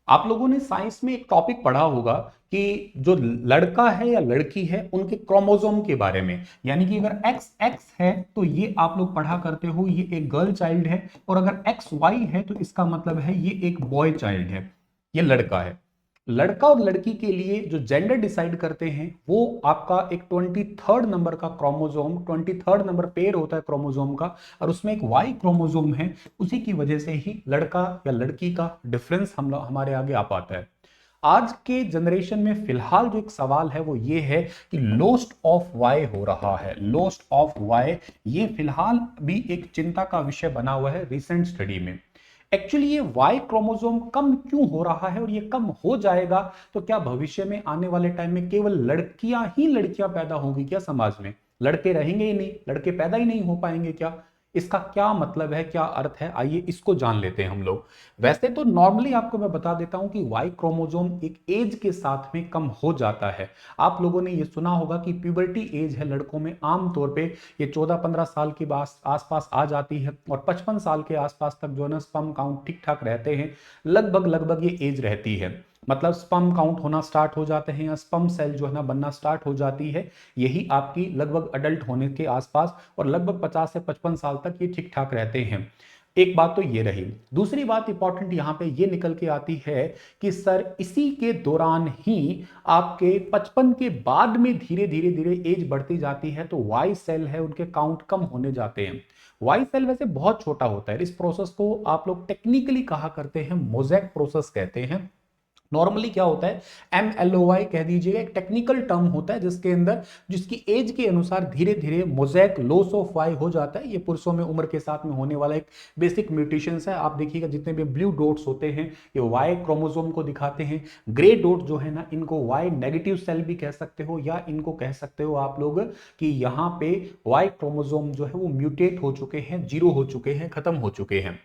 आप लोगों ने साइंस में एक टॉपिक पढ़ा होगा कि जो लड़का है या लड़की है उनके क्रोमोसोम के बारे में। यानी कि अगर एक्स एक्स है तो ये आप लोग पढ़ा करते हो ये एक गर्ल चाइल्ड है, और अगर एक्स वाई है तो इसका मतलब है ये एक बॉय चाइल्ड है, ये लड़का है। लड़का और लड़की के लिए जो जेंडर डिसाइड करते हैं वो आपका एक 23rd नंबर का क्रोमोसोम, 23rd नंबर पेयर होता है क्रोमोसोम का, और उसमें एक वाई क्रोमोसोम है। उसी की वजह से ही लड़का या लड़की का डिफरेंस हमारे आगे आ पाता है। आज के जनरेशन में फिलहाल जो एक सवाल है वो ये है कि लॉस्ट ऑफ वाई हो रहा है, लॉस्ट ऑफ वाई, ये फिलहाल भी एक चिंता का विषय बना हुआ है रिसेंट स्टडी में। एक्चुअली ये वाई क्रोमोसोम कम क्यों हो रहा है, और ये कम हो जाएगा तो क्या भविष्य में आने वाले टाइम में केवल लड़कियां ही लड़कियां पैदा होंगी क्या समाज में? लड़के रहेंगे ही नहीं, लड़के पैदा ही नहीं हो पाएंगे क्या? इसका क्या मतलब है, क्या अर्थ है, आइए इसको जान लेते हैं हम लोग। वैसे तो नॉर्मली आपको मैं बता देता हूं कि वाई क्रोमोसोम एक एज के साथ में कम हो जाता है। आप लोगों ने ये सुना होगा कि प्यूबर्टी एज है लड़कों में आमतौर पे ये 14-15 साल के आसपास आ जाती है, और 55 साल के आसपास तक जो है ना स्पर्म काउंट ठीक ठाक रहते हैं। लगभग लगभग ये एज रहती है, मतलब स्पर्म काउंट होना स्टार्ट हो जाते हैं या स्पर्म सेल जो है ना बनना स्टार्ट हो जाती है, यही आपकी लगभग अडल्ट होने के आसपास, और लगभग 50 से 55 साल तक ये ठीक ठाक रहते हैं। एक बात तो ये रही। दूसरी बात इंपॉर्टेंट यहां पे ये निकल के आती है कि सर इसी के दौरान ही आपके 55 के बाद में धीरे धीरे धीरे एज बढ़ती जाती है तो वाई सेल है उनके काउंट कम होने जाते हैं। वाई सेल वैसे बहुत छोटा होता है, इस प्रोसेस को आप लोग टेक्निकली कहा करते हैं मोज़ेक प्रोसेस कहते हैं। नॉर्मली क्या होता है, MLOI कह दीजिएगा, एक टेक्निकल टर्म होता है जिसके अंदर जिसकी एज के अनुसार धीरे धीरे मोज़ेक लॉस ऑफ वाई हो जाता है। ये पुरुषों में उम्र के साथ में होने वाला एक बेसिक म्यूटेशंस है। आप देखिएगा जितने भी ब्लू डॉट्स होते हैं ये वाई क्रोमोसोम को दिखाते हैं। ग्रे डॉट जो है ना इनको वाई नेगेटिव सेल भी कह सकते हो, या इनको कह सकते हो आप लोग कि यहाँ पे वाई क्रोमोसोम जो है वो म्यूटेट हो चुके हैं, जीरो हो चुके हैं, खत्म हो चुके हैं।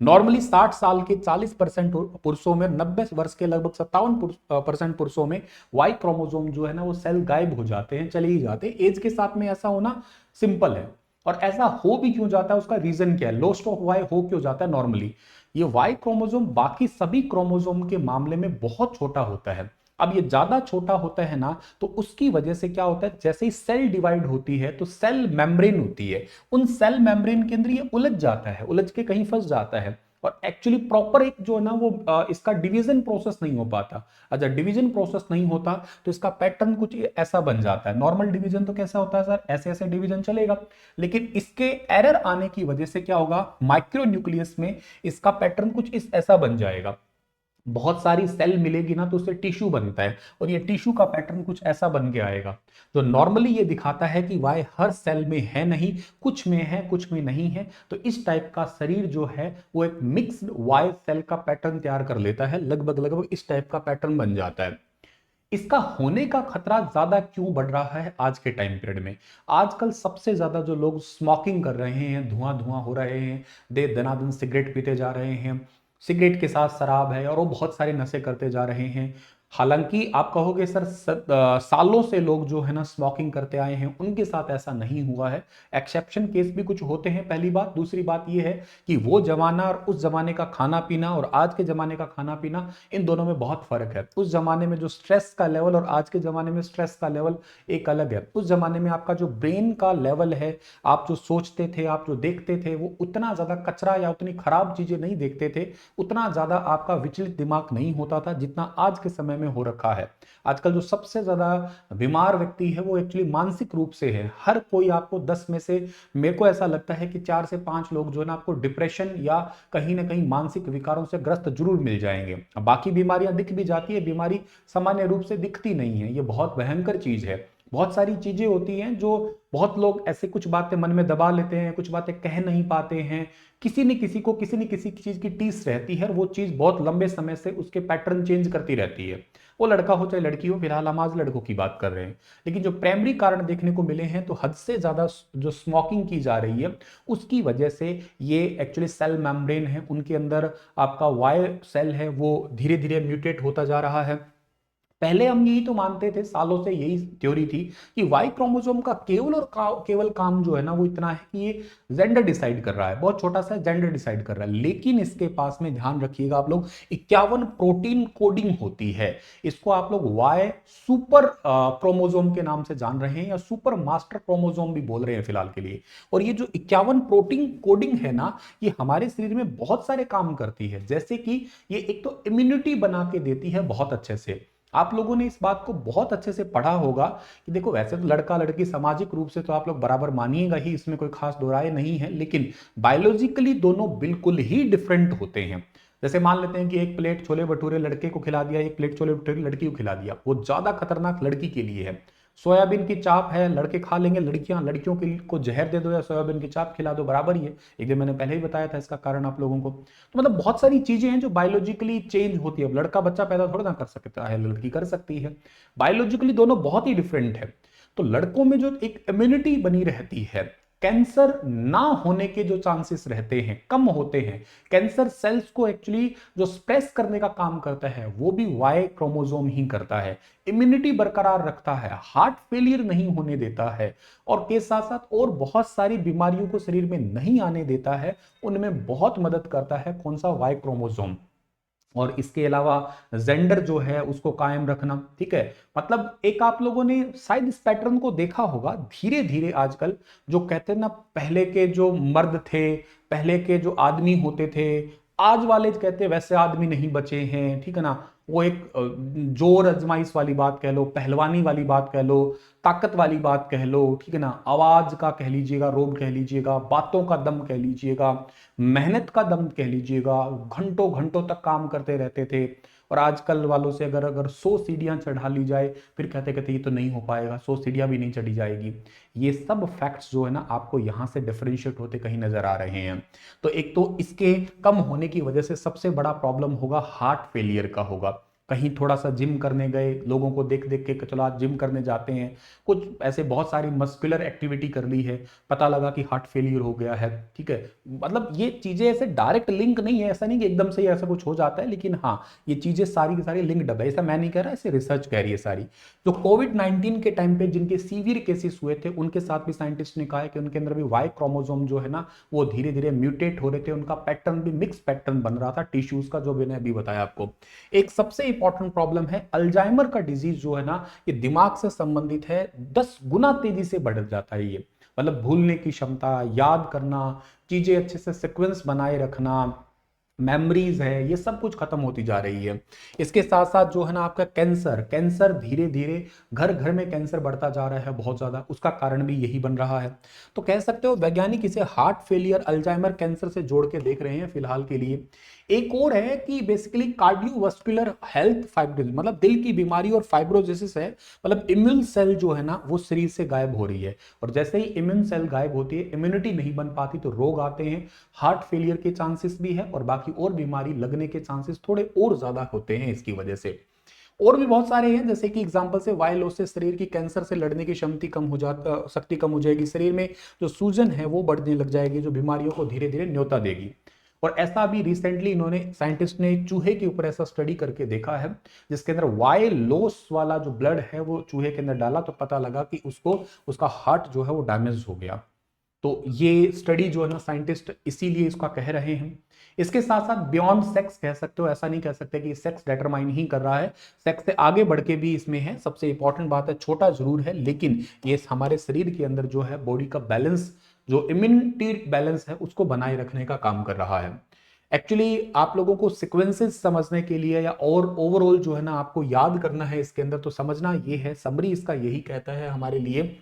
नॉर्मली 60 साल के 40% पुरुषों में, 90 वर्ष के लगभग 57% पुरुषों में वाई क्रोमोसोम जो है ना वो सेल गायब हो जाते हैं, चले ही जाते हैं। एज के साथ में ऐसा होना सिंपल है। और ऐसा हो भी क्यों जाता है, उसका रीजन क्या है, लॉस्ट ऑफ वाई हो क्यों जाता है? नॉर्मली ये वाई क्रोमोसोम बाकी सभी क्रोमोसोम के मामले में बहुत छोटा होता है। अब ये ज्यादा छोटा होता है ना तो उसकी वजह से क्या होता है, जैसे ही सेल डिवाइड होती है तो सेल मेम्ब्रेन होती है, उन सेल मेम्ब्रेन के अंदर ये उलझ जाता है, उलझ के कहीं फंस जाता है, और एक्चुअली प्रॉपर एक जो है ना वो इसका डिवीजन प्रोसेस नहीं हो पाता। अच्छा, डिवीजन प्रोसेस नहीं होता तो इसका पैटर्न कुछ ऐसा बन जाता है। नॉर्मल डिवीजन तो कैसा होता है सर, ऐसे ऐसे डिवीजन चलेगा, लेकिन इसके एरर आने की वजह से क्या होगा, माइक्रो न्यूक्लियस में इसका पैटर्न कुछ इस ऐसा बन जाएगा। बहुत सारी सेल मिलेगी ना तो उससे टिश्यू बनता है, और ये टिश्यू का पैटर्न कुछ ऐसा बन के आएगा। तो नॉर्मली ये दिखाता है कि वाई हर सेल में है नहीं, कुछ में है कुछ में नहीं है। तो इस टाइप का शरीर जो है वो एक मिक्स्ड वाई सेल का पैटर्न तैयार कर लेता है, लगभग लगभग इस टाइप का पैटर्न बन जाता है। इसका होने का खतरा ज्यादा क्यों बढ़ रहा है आज के टाइम पीरियड में? आजकल सबसे ज्यादा जो लोग स्मोकिंग कर रहे हैं, धुआं धुआं हो रहे हैं, दे दनादन सिगरेट पीते जा रहे हैं, सिगरेट के साथ शराब है और वो बहुत सारे नशे करते जा रहे हैं। हालांकि आप कहोगे सर सालों से लोग जो है ना स्मोकिंग करते आए हैं, उनके साथ ऐसा नहीं हुआ है। एक्सेप्शन केस भी कुछ होते हैं, पहली बात। दूसरी बात यह है कि वो जमाना और उस जमाने का खाना पीना और आज के जमाने का खाना पीना, इन दोनों में बहुत फर्क है। उस जमाने में जो स्ट्रेस का लेवल और आज के जमाने में स्ट्रेस का लेवल एक अलग है। उस जमाने में आपका जो ब्रेन का लेवल है, आप जो सोचते थे, आप जो देखते थे, वो उतना ज्यादा कचरा या उतनी खराब चीजें नहीं देखते थे, उतना ज्यादा आपका विचलित दिमाग नहीं होता था जितना आज के समय में हो रखा है। आजकल जो सबसे ज्यादा बीमार व्यक्ति है वो एक्चुअली मानसिक रूप से है। हर कोई, आपको 10 में से मेरे को ऐसा लगता है कि 4 से 5 लोग जो है ना आपको डिप्रेशन या कहीं ना कहीं मानसिक विकारों से ग्रस्त जरूर मिल जाएंगे। बाकी बीमारियां दिख भी जाती है, बीमारी सामान्य रूप से दिखती नहीं है, ये बहुत भयंकर चीज है। बहुत सारी चीजें होती हैं जो बहुत लोग ऐसे कुछ बातें मन में दबा लेते हैं, कुछ बातें कह नहीं पाते हैं, किसी न किसी को किसी न किसी चीज की टीस रहती है, और वो चीज बहुत लंबे समय से उसके पैटर्न चेंज करती रहती है। वो लड़का हो चाहे लड़की हो, फिलहाल हम आज लड़कों की बात कर रहे हैं। लेकिन जो प्राइमरी कारण देखने को मिले हैं तो हद से ज्यादा जो स्मोकिंग की जा रही है उसकी वजह से ये एक्चुअली सेल मेम्ब्रेन है उनके अंदर, आपका वाई सेल है वो धीरे धीरे म्यूटेट होता जा रहा है। पहले हम यही तो मानते थे, सालों से यही थ्योरी थी कि वाई क्रोमोसोम का केवल और केवल काम जो है ना वो इतना है कि ये जेंडर डिसाइड कर रहा है, बहुत छोटा सा जेंडर डिसाइड कर रहा है। लेकिन इसके पास में ध्यान रखिएगा आप लोग, 51 प्रोटीन कोडिंग होती है। इसको आप लोग वाई सुपर क्रोमोसोम के नाम से जान रहे हैं या सुपर मास्टर क्रोमोसोम भी बोल रहे हैं फिलहाल के लिए। और ये जो 51 प्रोटीन कोडिंग है ना, ये हमारे शरीर में बहुत सारे काम करती है। जैसे कि ये एक तो इम्यूनिटी बना के देती है बहुत अच्छे से। आप लोगों ने इस बात को बहुत अच्छे से पढ़ा होगा कि देखो, वैसे तो लड़का लड़की सामाजिक रूप से तो आप लोग बराबर मानिएगा ही, इसमें कोई खास दो राय नहीं है, लेकिन बायोलॉजिकली दोनों बिल्कुल ही डिफरेंट होते हैं। जैसे मान लेते हैं कि एक प्लेट छोले भटूरे लड़के को खिला दिया, एक प्लेट छोले भटूरे लड़की को खिला दिया, वो ज्यादा खतरनाक लड़की के लिए है। सोयाबीन की चाप है, लड़के खा लेंगे, लड़कियां लड़कियों को जहर दे दो या सोयाबीन की चाप खिला दो, बराबर ही है। एक दिन मैंने पहले ही बताया था इसका कारण आप लोगों को। तो मतलब बहुत सारी चीजें हैं जो बायोलॉजिकली चेंज होती है। अब लड़का बच्चा पैदा थोड़ा ना कर सकता है, लड़की कर सकती है। बायोलॉजिकली दोनों बहुत ही डिफरेंट है। तो लड़कों में जो एक इम्यूनिटी बनी रहती है, कैंसर ना होने के जो चांसेस रहते हैं कम होते हैं। कैंसर सेल्स को एक्चुअली जो स्प्रेस करने का काम करता है वो भी वाई क्रोमोसोम ही करता है। इम्यूनिटी बरकरार रखता है, हार्ट फेलियर नहीं होने देता है, और के साथ साथ और बहुत सारी बीमारियों को शरीर में नहीं आने देता है। उनमें बहुत मदद करता है कौन सा, वाई क्रोमोसोम। और इसके अलावा जेंडर जो है उसको कायम रखना, ठीक है। मतलब एक आप लोगों ने शायद इस पैटर्न को देखा होगा, धीरे धीरे आजकल जो कहते हैं ना, पहले के जो मर्द थे, पहले के जो आदमी होते थे, आज वाले कहते हैं वैसे आदमी नहीं बचे हैं, ठीक है ना। वो एक जोर अजमाइश वाली बात कह लो, पहलवानी वाली बात कह लो, ताकत वाली बात कह लो, ठीक है ना, आवाज का कह लीजिएगा, रोब कह लीजिएगा, बातों का दम कह लीजिएगा, मेहनत का दम कह लीजिएगा, घंटों घंटों तक काम करते रहते थे। और आजकल वालों से अगर अगर 100 सीढ़ियां चढ़ा ली जाए, फिर कहते कहते ये तो नहीं हो पाएगा, 100 सीढ़ियां भी नहीं चढ़ी जाएगी। ये सब फैक्ट्स जो है ना आपको यहां से डिफरेंशिएट होते कहीं नजर आ रहे हैं। तो एक तो इसके कम होने की वजह से सबसे बड़ा प्रॉब्लम होगा हार्ट फेलियर का होगा। कहीं थोड़ा सा जिम करने गए, लोगों को देख देख के चलो आज जिम करने जाते हैं, कुछ ऐसे बहुत सारी मस्कुलर एक्टिविटी कर ली है, पता लगा कि हार्ट फेलियर हो गया है, ठीक है। मतलब ये चीजें ऐसे डायरेक्ट लिंक नहीं है, ऐसा नहीं कि एकदम से ही ऐसा कुछ हो जाता है, लेकिन हाँ ये चीजें सारी की सारी लिंक्ड है। ऐसा मैं नहीं कह रहा, ऐसे रिसर्च कह रही है सारी। जो कोविड-19 के टाइम पे जिनके सीवियर केसेस हुए थे, उनके साथ भी साइंटिस्ट ने कहा है कि उनके अंदर भी वाई क्रोमोसोम जो है ना वो धीरे धीरे म्यूटेट हो रहे थे, उनका पैटर्न भी मिक्स पैटर्न बन रहा था टिश्यूज का, जो मैंने अभी बताया आपको। एक सबसे इंपॉर्टेंट प्रॉब्लम है अल्जाइमर का डिजीज जो है ना, ये दिमाग से संबंधित है, 10 गुना तेजी से बढ़ जाता है ये। मतलब भूलने की क्षमता, याद करना, चीजें अच्छे से सीक्वेंस बनाए रखना, मेमोरीज है, ये सब कुछ खत्म होती जा रही है। इसके साथ साथ जो है ना आपका कैंसर, कैंसर धीरे धीरे घर घर में कैंसर बढ़ता जा रहा है बहुत ज्यादा, उसका कारण भी यही बन रहा है। तो कह सकते हो वैज्ञानिक इसे हार्ट फेलियर अल्जाइमर कैंसर से जोड़ के देख रहे हैं फिलहाल के लिए। एक और है कि बेसिकली कार्डियोवास्कुलर हेल्थ फाइब्रोसिस, मतलब दिल की बीमारी और फाइब्रोसिस है। मतलब इम्यून सेल जो है ना वो शरीर से गायब हो रही है, और जैसे ही इम्यून सेल गायब होती है, इम्यूनिटी नहीं बन पाती, तो रोग आते हैं। हार्ट फेलियर के चांसेस भी है, और बाकी और बीमारी लगने के चांसेस थोड़े और ज्यादा होते हैं इसकी वजह से। और भी बहुत सारे हैं, जैसे कि एग्जांपल से वाई लॉस से शरीर की कैंसर से लड़ने की क्षमता कम हो जाता, शक्ति कम हो जाएगी, शरीर में जो सूजन है वो बढ़ने लग जाएगी, जो बीमारियों को धीरे धीरे न्योता देगी। और ऐसा भी रिसेंटली इन्होंने साइंटिस्ट ने चूहे के ऊपर ऐसा स्टडी करके देखा है, जिसके अंदर वाई लॉस वाला जो ब्लड है वो चूहे के अंदर डाला, तो पता लगा कि उसको उसका हार्ट जो है वो डैमेज हो गया। तो ये स्टडी जो है ना साइंटिस्ट इसीलिए इसका कह रहे हैं। इसके साथ साथ बियॉन्ड सेक्स कह सकते हो, ऐसा नहीं कह सकते कि सेक्स डिटरमाइन ही कर रहा है, सेक्स से आगे बढ़ के भी इसमें है। सबसे इंपॉर्टेंट बात है, छोटा जरूर है लेकिन ये हमारे शरीर के अंदर जो है बॉडी का बैलेंस, जो इम्यूनिटी बैलेंस है उसको बनाए रखने का काम कर रहा है। एक्चुअली आप लोगों को सीक्वेंसेस समझने के लिए या और ओवरऑल जो है ना आपको याद करना है इसके अंदर, तो समझना ये है, समरी इसका यही कहता है हमारे लिए।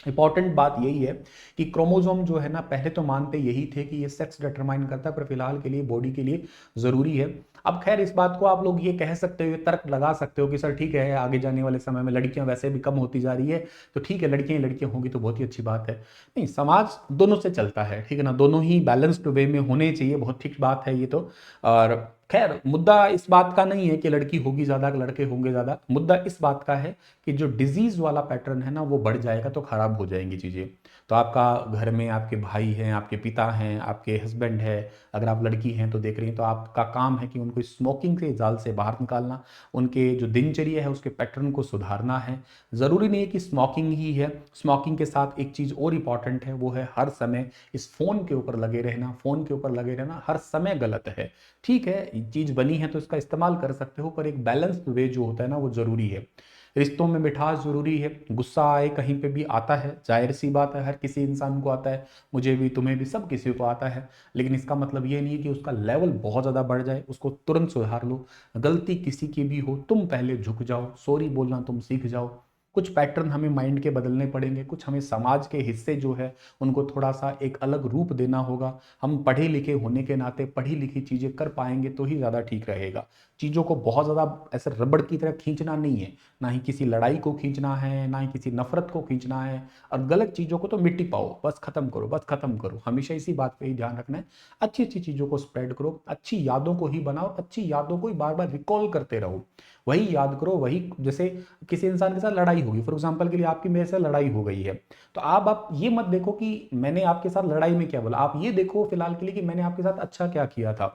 इंपॉर्टेंट बात यही है कि क्रोमोसोम जो है ना, पहले तो मानते यही थे कि ये सेक्स डिटरमाइन करता है, पर फिलहाल के लिए बॉडी के लिए जरूरी है। अब खैर इस बात को आप लोग ये कह सकते हो, ये तर्क लगा सकते हो कि सर ठीक है, आगे जाने वाले समय में लड़कियां वैसे भी कम होती जा रही है, तो ठीक है लड़कियां ही लड़कियां होंगी तो बहुत ही अच्छी बात है। नहीं, समाज दोनों से चलता है, ठीक है ना, दोनों ही बैलेंस्ड वे में होने चाहिए, बहुत ठीक बात है ये तो। और खैर मुद्दा इस बात का नहीं है कि लड़की होगी ज्यादा कि लड़के होंगे ज्यादा, मुद्दा इस बात का है कि जो डिजीज वाला पैटर्न है ना वो बढ़ जाएगा तो खराब हो जाएंगी चीजें। तो आपका घर में आपके भाई हैं, आपके पिता हैं, आपके हस्बैंड है, अगर आप लड़की हैं तो देख रही हैं, तो आपका काम है कि उनको स्मोकिंग के जाल से बाहर निकालना, उनके जो दिनचर्या है उसके पैटर्न को सुधारना है। ज़रूरी नहीं है कि स्मोकिंग ही है, स्मोकिंग के साथ एक चीज़ और इंपॉर्टेंट है, वो है हर समय इस फ़ोन के ऊपर लगे रहना। फ़ोन के ऊपर लगे रहना हर समय गलत है। ठीक है, चीज़ बनी है तो इसका इस्तेमाल कर सकते हो, पर एक बैलेंस्ड वे जो होता है ना वो ज़रूरी है। रिश्तों में मिठास ज़रूरी है, गुस्सा आए कहीं पे भी आता है, जाहिर सी बात है, हर किसी इंसान को आता है, मुझे भी, तुम्हें भी, सब किसी को आता है। लेकिन इसका मतलब ये नहीं है कि उसका लेवल बहुत ज़्यादा बढ़ जाए, उसको तुरंत सुधार लो। गलती किसी की भी हो, तुम पहले झुक जाओ, सॉरी बोलना तुम सीख जाओ। कुछ पैटर्न हमें माइंड के बदलने पड़ेंगे, कुछ हमें समाज के हिस्से जो है उनको थोड़ा सा एक अलग रूप देना होगा। हम पढ़े लिखे होने के नाते पढ़ी लिखी चीज़ें कर पाएंगे तो ही ज़्यादा ठीक रहेगा। चीज़ों को बहुत ज़्यादा ऐसे रबड़ की तरह खींचना नहीं है, ना ही किसी लड़ाई को खींचना है, ना ही किसी नफरत को खींचना है। और गलत चीज़ों को तो मिट्टी पाओ, बस खत्म करो, बस खत्म करो। हमेशा इसी बात पे ही ध्यान रखना है। अच्छी अच्छी चीज़ों को स्प्रेड करो, अच्छी यादों को ही बनाओ, अच्छी यादों को ही बार बार रिकॉल करते रहो, वही याद करो। वही जैसे किसी इंसान के साथ लड़ाई होगी, फॉर एग्जाम्पल के लिए आपकी मेरे से लड़ाई हो गई है, तो आप ये मत देखो कि मैंने आपके साथ लड़ाई में क्या बोला, आप ये देखो फिलहाल के लिए कि मैंने आपके साथ अच्छा क्या किया था,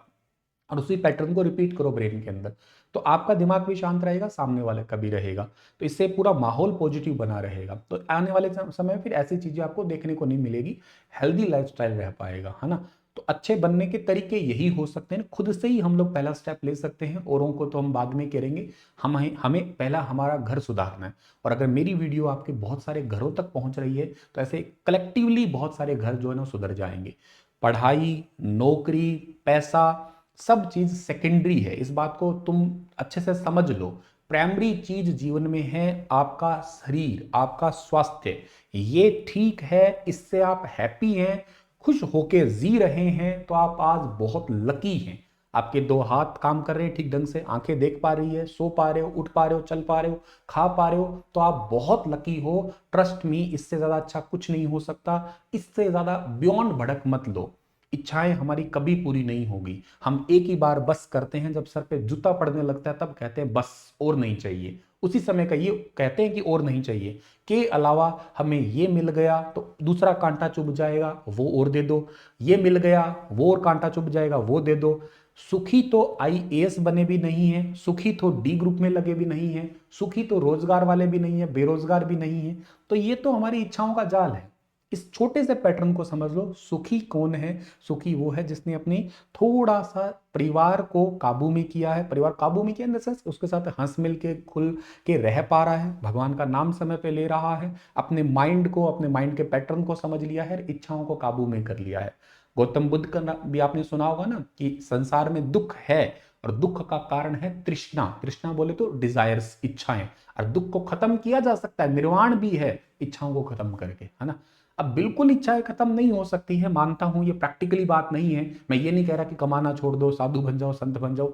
और उसी पैटर्न को रिपीट करो ब्रेन के अंदर। तो आपका दिमाग भी शांत रहेगा, सामने वाले का भी रहेगा, तो इससे पूरा माहौल पॉजिटिव बना रहेगा। तो आने वाले समय में फिर ऐसी चीजें आपको देखने को नहीं मिलेगी, हेल्दी लाइफस्टाइल रह पाएगा, है ना। तो अच्छे बनने के तरीके यही हो सकते हैं, खुद से ही हम लोग पहला स्टेप ले सकते हैं, औरों को तो हम बाद में करेंगे। हमें पहला हमारा घर सुधारना है। और अगर मेरी वीडियो आपके बहुत सारे घरों तक पहुंच रही है तो ऐसे कलेक्टिवली बहुत सारे घर जो है ना सुधर जाएंगे। पढ़ाई, नौकरी, पैसा, सब चीज सेकेंडरी है, इस बात को तुम अच्छे से समझ लो। प्राइमरी चीज जीवन में है आपका शरीर, आपका स्वास्थ्य। ये ठीक है, इससे आप हैप्पी हैं, खुश होके जी रहे हैं, तो आप आज बहुत लकी हैं। आपके दो हाथ काम कर रहे हैं ठीक ढंग से, आंखें देख पा रही है, सो पा रहे हो, उठ पा रहे हो, चल पा रहे हो, खा पा रहे हो, तो आप बहुत लकी हो। ट्रस्ट मी, इससे ज्यादा अच्छा कुछ नहीं हो सकता। इससे ज्यादा बियॉन्ड भड़क मत लो। इच्छाएं हमारी कभी पूरी नहीं होगी। हम एक ही बार बस करते हैं, जब सर पे जूता पड़ने लगता है तब कहते हैं बस, और नहीं चाहिए। उसी समय का ये कहते हैं कि और नहीं चाहिए, के अलावा हमें ये मिल गया तो दूसरा कांटा चुभ जाएगा, वो और दे दो। ये मिल गया, वो और कांटा चुभ जाएगा, वो दे दो। सुखी तो आईएएस बने भी नहीं है, सुखी तो डी ग्रुप में लगे भी नहीं है, सुखी तो रोजगार वाले भी नहीं है, बेरोजगार भी नहीं है। तो ये तो हमारी इच्छाओं का जाल है। इस छोटे से पैटर्न को समझ लो। सुखी कौन है? सुखी वो है जिसने अपनी थोड़ा सा परिवार को काबू में किया है। परिवार काबू में किया इन द सेंस उसके साथ हंस मिल के खुल के रह पा रहा है, भगवान का नाम समय पे ले रहा है, अपने माइंड को, अपने माइंड के पैटर्न को समझ लिया है, इच्छाओं को काबू में कर लिया है। गौतम बुद्ध का भी आपने सुना होगा ना कि संसार में दुख है, और दुख का कारण है तृष्णा। तृष्णा बोले तो डिजायर्स, इच्छाएं। और दुख को खत्म किया जा सकता है, निर्वाण भी है इच्छाओं को खत्म करके, है ना। अब बिल्कुल इच्छाएं खत्म नहीं हो सकती है, मानता हूं, ये प्रैक्टिकली बात नहीं है। मैं ये नहीं कह रहा कि कमाना छोड़ दो, साधु बन जाओ, संत बन जाओ।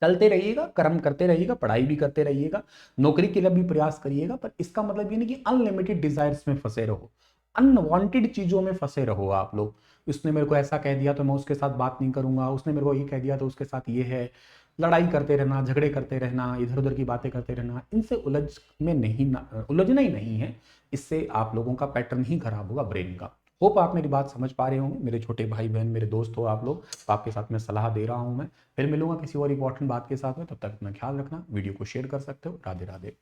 चलते रहिएगा, कर्म करते रहिएगा, पढ़ाई भी करते रहिएगा, नौकरी के लिए भी प्रयास करिएगा, पर इसका मतलब ये नहीं कि अनलिमिटेड डिजायर्स में फंसे रहो, अनवांटेड चीजों में फंसे रहो आप लोग। उसने मेरे को ऐसा कह दिया तो मैं उसके साथ बात नहीं करूंगा, उसने मेरे को ये कह दिया तो उसके साथ ये है। लड़ाई करते रहना, झगड़े करते रहना, इधर उधर की बातें करते रहना, इनसे उलझना ही नहीं है। इससे आप लोगों का पैटर्न ही खराब होगा ब्रेन का। होप आप मेरी बात समझ पा रहे होंगे, मेरे छोटे भाई बहन, मेरे दोस्त हो आप लोग, तो आपके साथ मैं सलाह दे रहा हूं। मैं फिर मिलूंगा किसी और इंपॉर्टेंट बात के साथ में, तब तक अपना ख्याल रखना। वीडियो को शेयर कर सकते हो। राधे राधे।